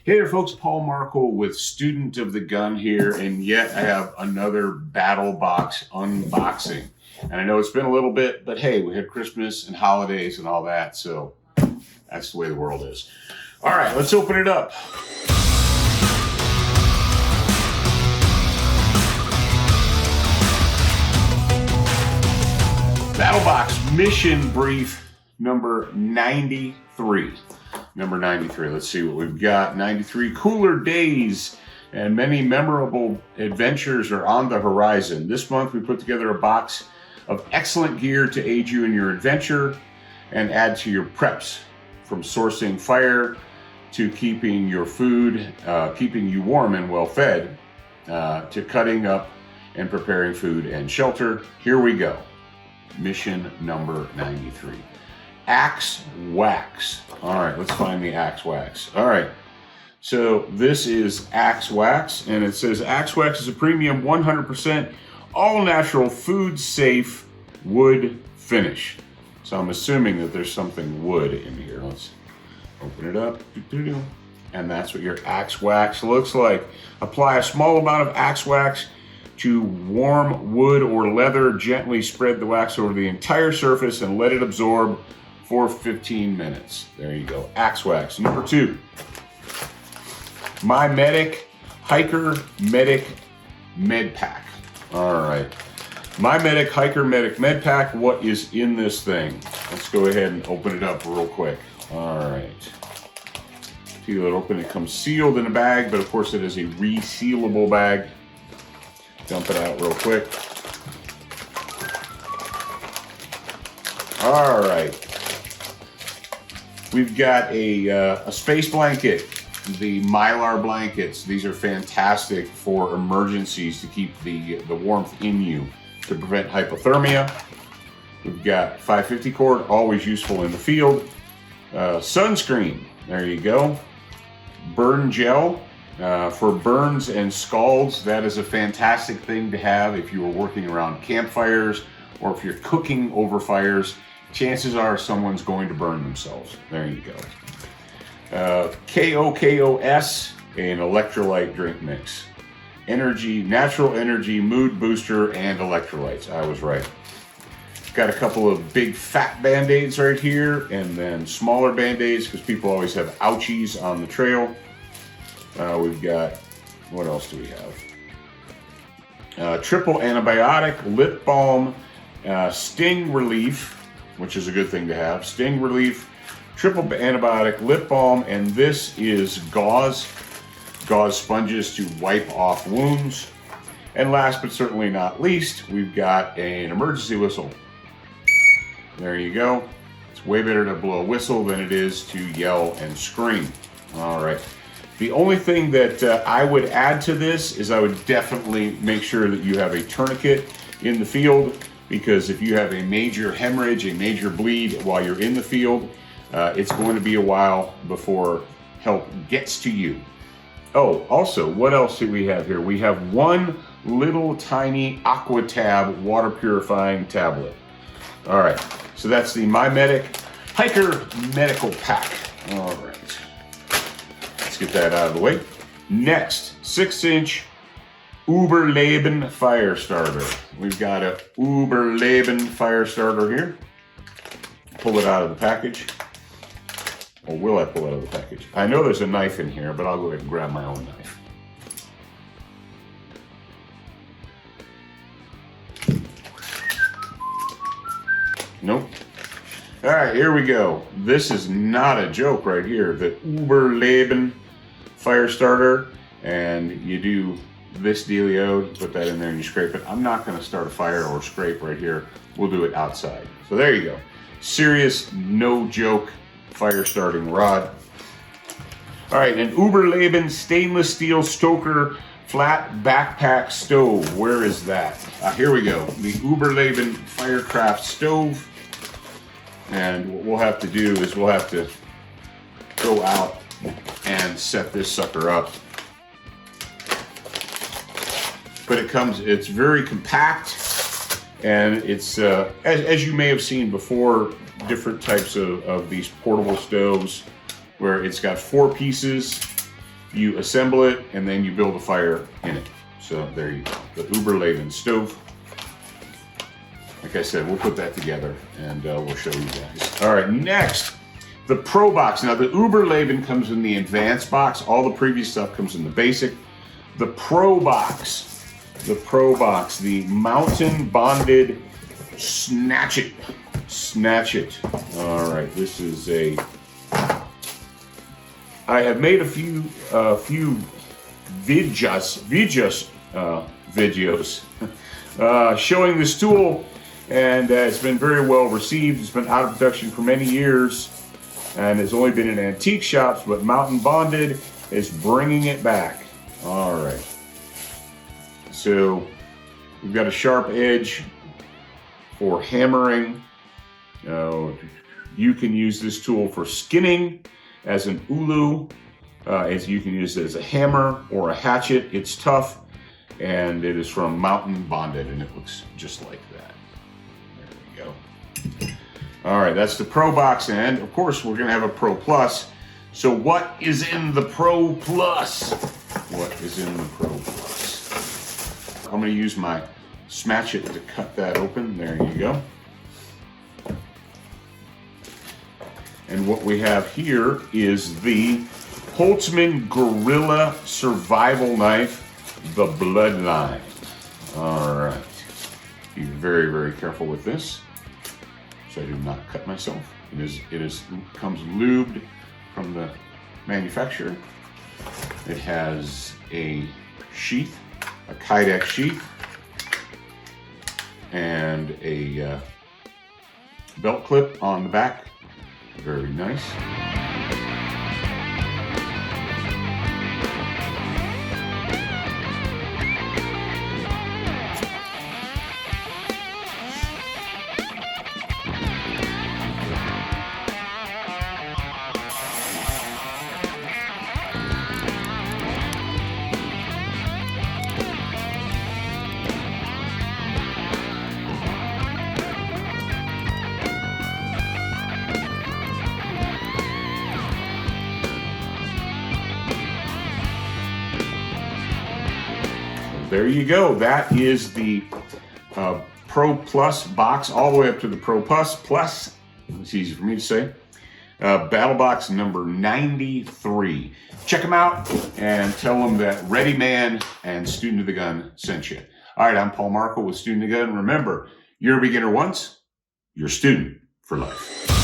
Hey there folks, Paul Markle with Student of the Gun here, and yet I have another BattlBox unboxing. And I know it's been a little bit, but hey, we had Christmas and holidays and all that, so that's the way the world is. All right, let's open it up. BattlBox Mission Brief number 93. Number 93, let's see what we've got. 93, cooler days and many memorable adventures are on the horizon. This month we put together a box of excellent gear to aid you in your adventure and add to your preps. From sourcing fire to keeping your food, keeping you warm and well fed, to cutting up and preparing food and shelter. Here we go. Mission number 93. Axe Wax. All right, let's find the Axe Wax. All right, so this is Axe Wax, and it says Axe Wax is a premium 100% all-natural, food-safe wood finish. So I'm assuming that there's something wood in here. Let's open it up. And that's what your Axe Wax looks like. Apply a small amount of Axe Wax to warm wood or leather. Gently spread the wax over the entire surface and let it absorb for 15 minutes. There you go, Axe Wax. Number 2, MyMedic Hiker Medic Med Pack. All right, MyMedic Hiker Medic Med Pack. What is in this thing? Let's go ahead and open it up real quick. All right, peel it open. It comes sealed in a bag, but of course it is a resealable bag. Dump it out real quick. All right. We've got a space blanket, the Mylar blankets. These are fantastic for emergencies to keep the warmth in you to prevent hypothermia. We've got 550 cord, always useful in the field. Sunscreen, there you go. Burn gel for burns and scalds. That is a fantastic thing to have if you are working around campfires or if you're cooking over fires. Chances are someone's going to burn themselves. There you go. KOKOS, an electrolyte drink mix. Energy, natural energy, mood booster, and electrolytes. I was right. Got a couple of big fat Band-Aids right here, and then smaller Band-Aids because people always have ouchies on the trail. We've got, what else do we have? Triple antibiotic, lip balm, sting relief, which is a good thing to have. Sting relief, triple antibiotic, lip balm, and this is gauze sponges to wipe off wounds. And last but certainly not least, we've got an emergency whistle. There you go. It's way better to blow a whistle than it is to yell and scream. All right. The only thing that I would add to this is I would definitely make sure that you have a tourniquet in the field, because if you have a major hemorrhage, a major bleed while you're in the field, it's going to be a while before help gets to you. Oh, also, what else do we have here? We have one little tiny AquaTab water purifying tablet. All right, so that's the MyMedic Hiker Medical Pack. All right, let's get that out of the way. Next, 6-inch Uberleben fire starter. We've got a Uberleben fire starter here. Pull it out of the package. Or will I pull it out of the package? I know there's a knife in here, but I'll go ahead and grab my own knife. Nope. All right, here we go. This is not a joke right here. The Uberleben fire starter, and you do this dealio, put that in there and you scrape it. I'm not going to start a fire or scrape right here. We'll do it outside. So there you go. Serious, no joke fire starting rod. All right, an Uberleben stainless steel Stoker flat backpack stove. Where is that? Here we go. The Uberleben Firecraft stove. And what we'll have to do is we'll have to go out and set this sucker up. But it's very compact, and it's, as you may have seen before, different types of these portable stoves where it's got 4 pieces you assemble it, and then you build a fire in it. So there you go, the Uberleben stove. Like I said, we'll put that together and we'll show you guys. All right, next, the Pro Box. Now the Uberleben comes in the advanced box. All the previous stuff comes in the basic. The Pro Box, the mountain bonded Skatchet. All right, this is a, I have made a few videos showing this tool, and it's been very well received. It's been out of production for many years and has only been in antique shops, but Mountain Bonded is bringing it back. All right, so we've got a sharp edge for hammering. You can use this tool for skinning as an ulu, as you can use it as a hammer or a hatchet. It's tough, and it is from Mountain Bonded, and it looks just like that. There we go. All right, that's the Pro Box, and of course we're gonna have a Pro Plus. So what is in the Pro Plus? What is in the Pro Plus? I'm gonna use my Skatchet to cut that open. There you go. And what we have here is the Holtzman Gorilla Survival Knife, the Bloodline. All right. Be very, very careful with this, so I do not cut myself. It comes lubed from the manufacturer. It has a sheath, a Kydex sheath, and a belt clip on the back. Very nice. There you go. That is the Pro Plus box, all the way up to the Pro Plus. It's easy for me to say. BattlBox number 93. Check them out and tell them that Ready Man and Student of the Gun sent you. All right, I'm Paul Markle with Student of the Gun. Remember, you're a beginner once, you're a student for life.